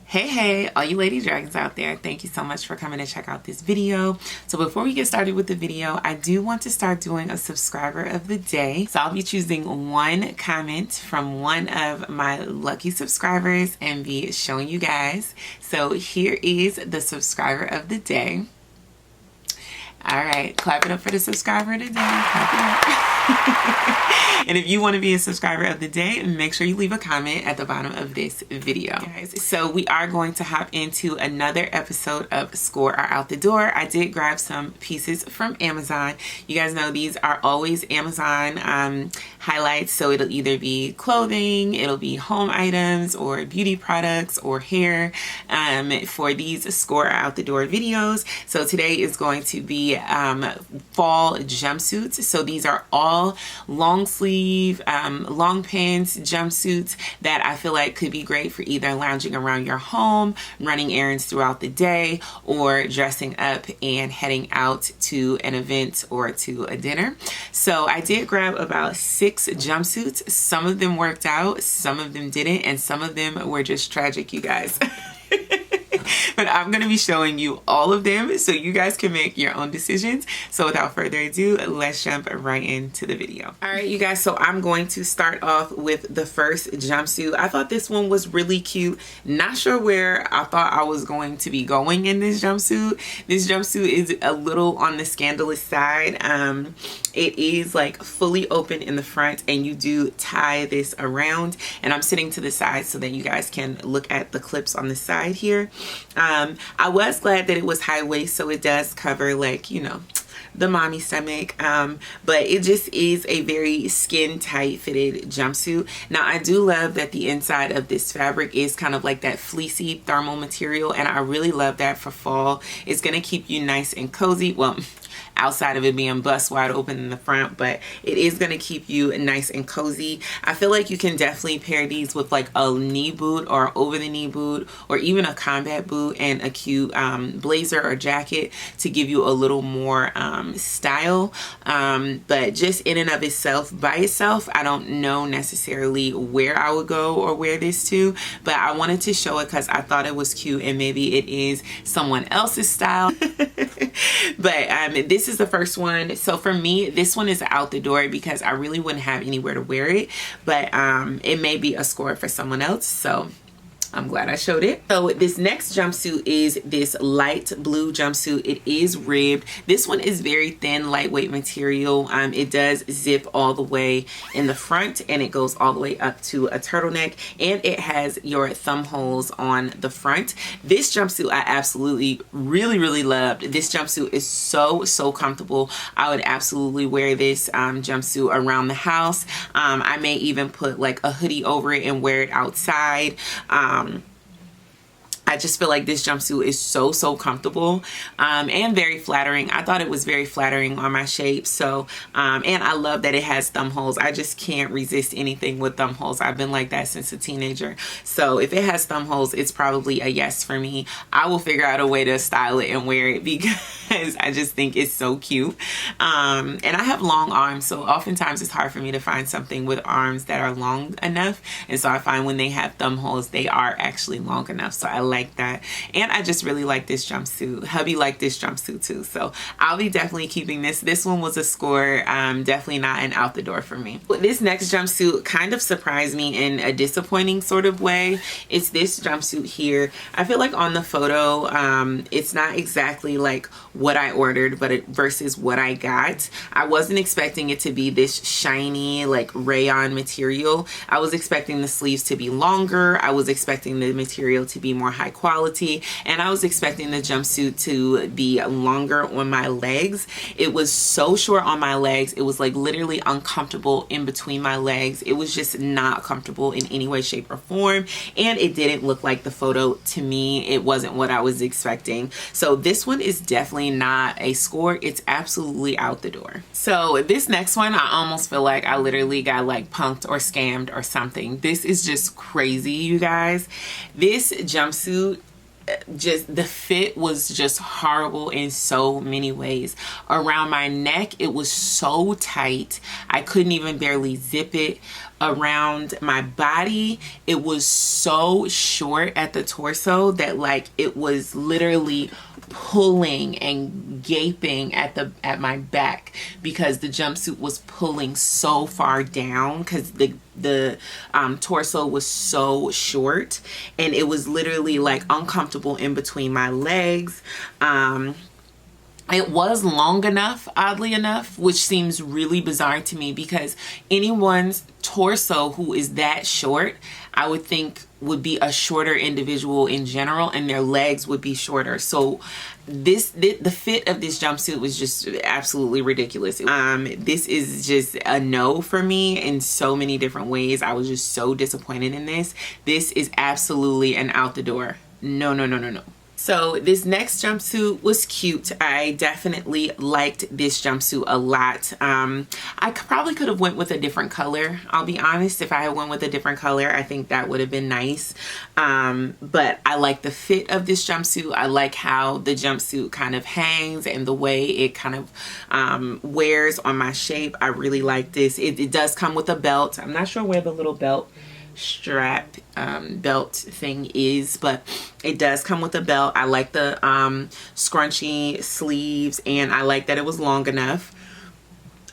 Hey, all you lady dragons out there, thank you so much for coming to check out this video. So before we get started with the video, I do want to start doing a subscriber of the day. So I'll be choosing one comment from one of my lucky subscribers and be showing you guys. So here is the subscriber of the day. All right, clap it up for the subscriber of the day. Clap it up. And if you want to be a subscriber of the day, make sure you leave a comment at the bottom of this video. Guys, so we are going to hop into another episode of Score or Out the Door. I did grab some pieces from Amazon. You guys know these are always Amazon highlights. So it'll either be clothing, it'll be home items or beauty products or hair for these Score or Out the Door videos. So today is going to be fall jumpsuits. So these are all long sleeve, long pants jumpsuits that I feel like could be great for either lounging around your home, running errands throughout the day, or dressing up and heading out to an event or to a dinner. So I did grab about 6 jumpsuits. Some of them worked out, some of them didn't, and some of them were just tragic, you guys. But I'm going to be showing you all of them so you guys can make your own decisions. So without further ado, let's jump right into the video. All right, you guys, so I'm going to start off with the first jumpsuit. I thought this one was really cute. Not sure where I thought I was going to be going in this jumpsuit. This jumpsuit is a little on the scandalous side. It is like fully open in the front and you do tie this around, and I'm sitting to the side so that you guys can look at the clips on the side here. I was glad that it was high waist, so it does cover, like, you know, the mommy stomach, but it just is a very skin tight fitted jumpsuit. Now I do love that the inside of this fabric is kind of like that fleecy thermal material, and I really love that for fall. It's gonna keep you nice and cozy. Well, outside of it being bust wide open in the front, but it is going to keep you nice and cozy. I feel like you can definitely pair these with like a knee boot or over the knee boot, or even a combat boot and a cute blazer or jacket to give you a little more style. But just in and of itself, by itself, I don't know necessarily where I would go or wear this to, but I wanted to show it because I thought it was cute and maybe it is someone else's style. But this is the first one. So for me, this one is out the door because I really wouldn't have anywhere to wear it, but it may be a score for someone else, so I'm glad I showed it. So this next jumpsuit is this light blue jumpsuit. It is ribbed. This one is very thin, lightweight material. It does zip all the way in the front and it goes all the way up to a turtleneck, and it has your thumb holes on the front. This jumpsuit I absolutely really loved. This jumpsuit is so comfortable. I would absolutely wear this jumpsuit around the house. I may even put like a hoodie over it and wear it outside. I just feel like this jumpsuit is so comfortable and very flattering. I thought it was very flattering on my shape. So and I love that it has thumb holes. I just can't resist anything with thumb holes. I've been like that since a teenager. So if it has thumb holes, it's probably a yes for me. I will figure out a way to style it and wear it because I just think it's so cute. And I have long arms, so oftentimes it's hard for me to find something with arms that are long enough. And so I find when they have thumb holes, they are actually long enough. So I like that, and I just really like this jumpsuit. Hubby liked this jumpsuit too, so I'll be definitely keeping this. This one was a score, definitely not an out the door for me. But this next jumpsuit kind of surprised me in a disappointing sort of way. It's this jumpsuit here. I feel like on the photo it's not exactly like what I ordered, but versus what I got. I wasn't expecting it to be this shiny like rayon material. I was expecting the sleeves to be longer. I was expecting the material to be more high quality, and I was expecting the jumpsuit to be longer on my legs. It was so short on my legs. It was like literally uncomfortable in between my legs. It was just not comfortable in any way, shape, or form, and it didn't look like the photo to me. It wasn't what I was expecting. So this one is definitely not a score. It's absolutely out the door. So this next one, I almost feel like I literally got like punked or scammed or something. This is just crazy, you guys. This jumpsuit, just the fit was just horrible in so many ways. Around my neck, it was so tight. I couldn't even barely zip it. around my body. It was so short at the torso that like it was literally pulling and gaping at my back because the jumpsuit was pulling so far down because the torso was so short, and it was literally like uncomfortable in between my legs. It was long enough, oddly enough, which seems really bizarre to me because anyone's torso who is that short, I would think would be a shorter individual in general, and their legs would be shorter. So the fit of this jumpsuit was just absolutely ridiculous. This is just a no for me in so many different ways. I was just so disappointed in this. This is absolutely an out the door. No, no, no, no, no. So this next jumpsuit was cute. I definitely liked this jumpsuit a lot. I probably could have went with a different color. I'll be honest, if I had went with a different color, I think that would have been nice. But I like the fit of this jumpsuit. I like how the jumpsuit kind of hangs and the way it kind of wears on my shape. I really like this. It does come with a belt. I'm not sure where the little belt strap belt thing is, but it does come with a belt. I like the scrunchy sleeves, and I like that it was long enough.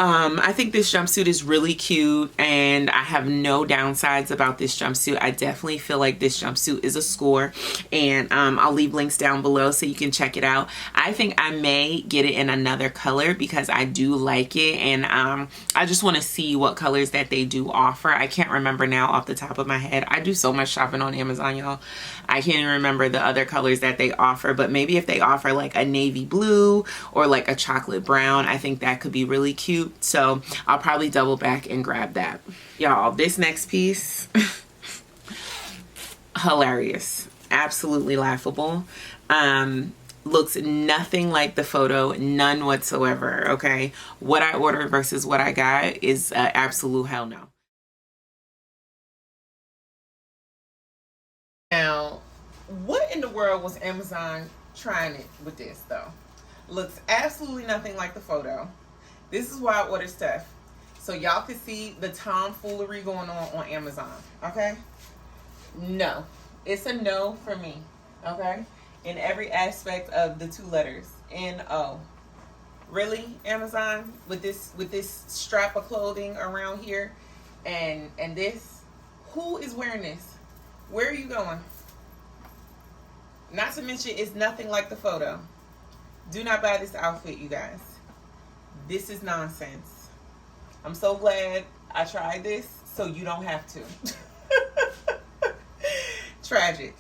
I think this jumpsuit is really cute, and I have no downsides about this jumpsuit. I definitely feel like this jumpsuit is a score, and I'll leave links down below so you can check it out. I think I may get it in another color because I do like it, and I just want to see what colors that they do offer. I can't remember now off the top of my head. I do so much shopping on Amazon, y'all. I can't even remember the other colors that they offer, but maybe if they offer like a navy blue or like a chocolate brown, I think that could be really cute. So I'll probably double back and grab that. Y'all, this next piece, hilarious, absolutely laughable. Looks nothing like the photo, none whatsoever. Okay, what I ordered versus what I got is absolute hell no. Now, what in the world was Amazon trying it with this though? Looks absolutely nothing like the photo. This is why I ordered stuff, so y'all can see the tomfoolery going on Amazon, okay? No, it's a no for me, okay? In every aspect of the two letters, N-O. Really, Amazon, with this strap of clothing around here, and this, who is wearing this? Where are you going? Not to mention, it's nothing like the photo. Do not buy this outfit, you guys. This is nonsense. I'm so glad I tried this so you don't have to. Tragic.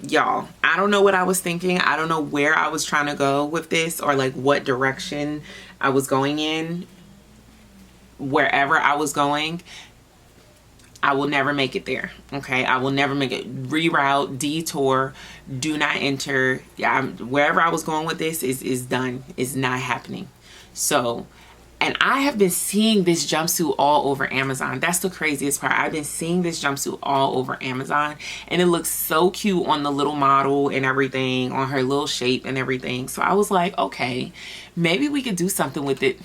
Y'all, I don't know what I was thinking. I don't know where I was trying to go with this, or like what direction I was going in. Wherever I was going, I will never make it there. Okay, I will never make it. Reroute, detour, do not enter. Yeah, wherever I was going with this is done. It's not happening. So, and I have been seeing this jumpsuit all over Amazon. That's the craziest part. I've been seeing this jumpsuit all over Amazon, and it looks so cute on the little model and everything, on her little shape and everything. So I was like, okay, maybe we could do something with it.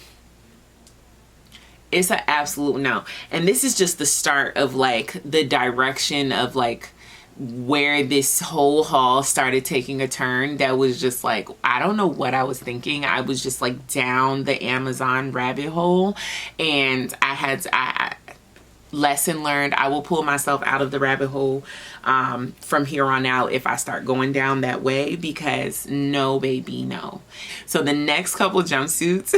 It's an absolute no. And this is just the start of like the direction of like where this whole haul started taking a turn. That was just like, I don't know what I was thinking. I was just like down the Amazon rabbit hole, and I lesson learned. I will pull myself out of the rabbit hole from here on out if I start going down that way, because no, baby, no. So the next couple jumpsuits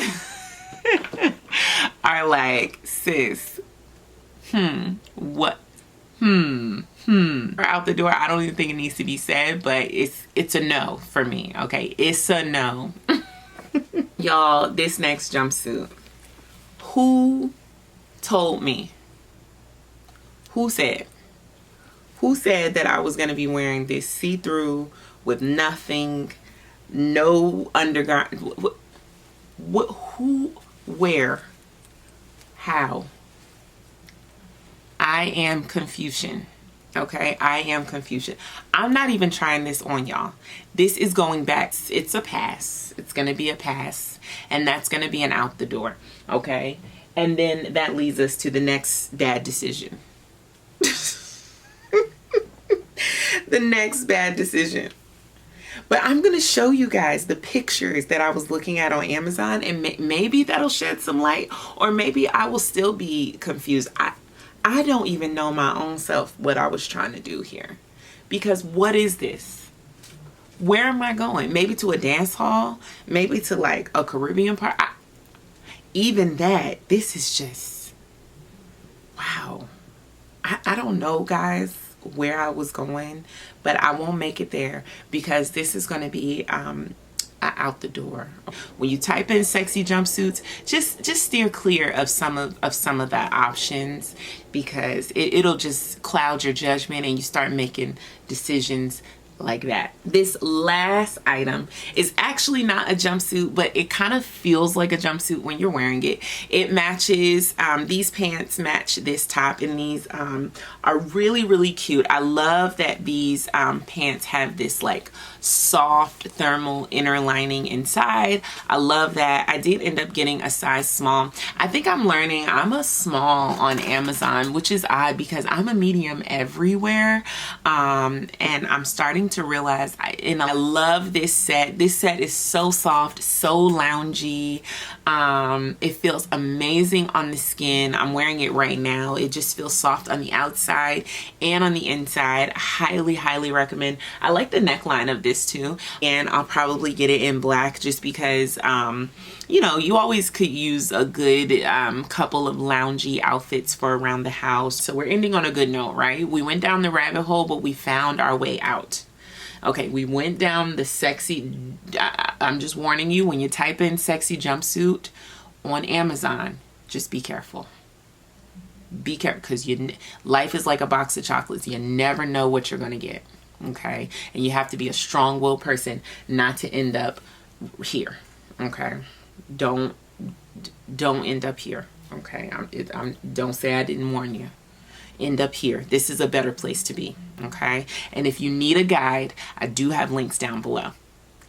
are like, sis, what, out the door. I don't even think it needs to be said, but it's a no for me. Okay, it's a no. Y'all, this next jumpsuit, who told me, who said that I was gonna be wearing this see-through with nothing, no undergarment? What, who, where, how? I am confusion. Okay, I am confusion. I'm not even trying this on, y'all. This is going back. It's a pass. It's gonna be a pass, and that's gonna be an out the door. Okay, And then that leads us to the next bad decision. The next bad decision. But I'm going to show you guys the pictures that I was looking at on Amazon, and maybe that'll shed some light, or maybe I will still be confused. I don't even know my own self what I was trying to do here. Because what is this? Where am I going? Maybe to a dance hall? Maybe to like a Caribbean party? Even that, this is just, wow. I don't know, guys, where I was going, but I won't make it there because this is going to be out the door. When you type in sexy jumpsuits, just steer clear of some of the options, because it'll just cloud your judgment and you start making decisions like that. This last item is actually not a jumpsuit, but it kind of feels like a jumpsuit when you're wearing it. It matches, these pants match this top, and these are really, really cute. I love that these pants have this like soft thermal inner lining inside. I love that. I did end up getting a size small. I think I'm learning I'm a small on Amazon, which is odd because I'm a medium everywhere. And I'm starting to realize I love this set. This set is so soft, so loungy. It feels amazing on the skin. I'm wearing it right now. It just feels soft on the outside and on the inside. Highly, highly recommend. I like the neckline of this too, and I'll probably get it in black just because you know, you always could use a good couple of loungy outfits for around the house. So we're ending on a good note, right? We went down the rabbit hole, but we found our way out. Okay, we went down the sexy, I'm just warning you, when you type in sexy jumpsuit on Amazon, just be careful. Be careful, because life is like a box of chocolates. You never know what you're going to get. Okay, and you have to be a strong-willed person not to end up here. Okay, don't end up here. Okay, don't say I didn't warn you. End up here. This is a better place to be. Okay, and if you need a guide, I do have links down below,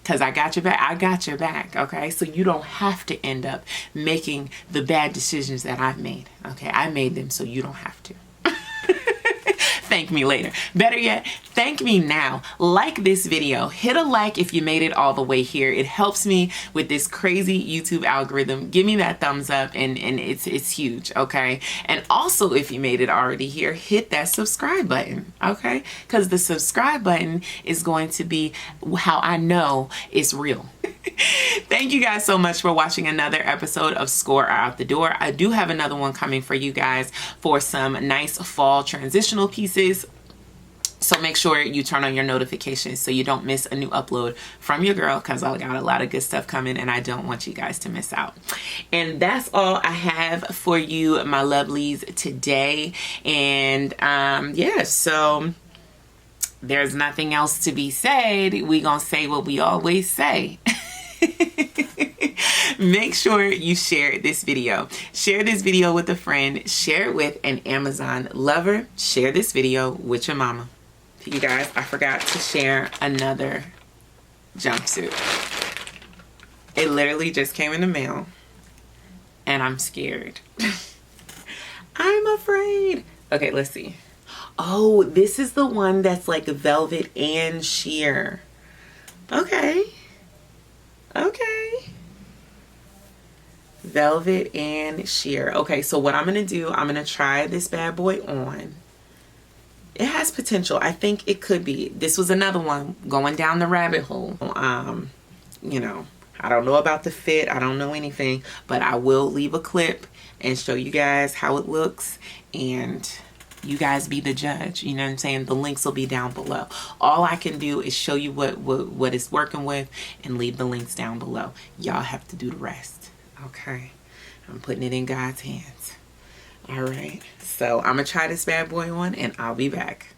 because I got your back. I got your back. Okay, so you don't have to end up making the bad decisions that I've made. Okay, I made them so you don't have to. Thank me later. Better yet, thank me now. Like this video. Hit a like if you made it all the way here. It helps me with this crazy YouTube algorithm. Give me that thumbs up, and it's huge, okay? And also, if you made it already here, hit that subscribe button, okay? Because the subscribe button is going to be how I know it's real. Thank you guys so much for watching another episode of Score Out the Door. I do have another one coming for you guys for some nice fall transitional pieces. So make sure you turn on your notifications so you don't miss a new upload from your girl, because I got a lot of good stuff coming and I don't want you guys to miss out. And that's all I have for you, my lovelies, today. And yeah, so there's nothing else to be said. We gonna say what we always say. Make sure you share this video. Share this video with a friend. Share it with an Amazon lover. Share this video with your mama. You guys, I forgot to share another jumpsuit. It literally just came in the mail and I'm scared. I'm afraid. Okay, let's see. Oh, this is the one that's like velvet and sheer. Okay. Okay. Velvet and sheer. Okay, so what I'm going to do, I'm going to try this bad boy on. It has potential. I think it could be. This was another one going down the rabbit hole. You know, I don't know about the fit. I don't know anything, but I will leave a clip and show you guys how it looks, and you guys be the judge. You know what I'm saying? The links will be down below. All I can do is show you what it's working with and leave the links down below. Y'all have to do the rest. Okay, I'm putting it in God's hands. All right, so I'm gonna try this bad boy on and I'll be back.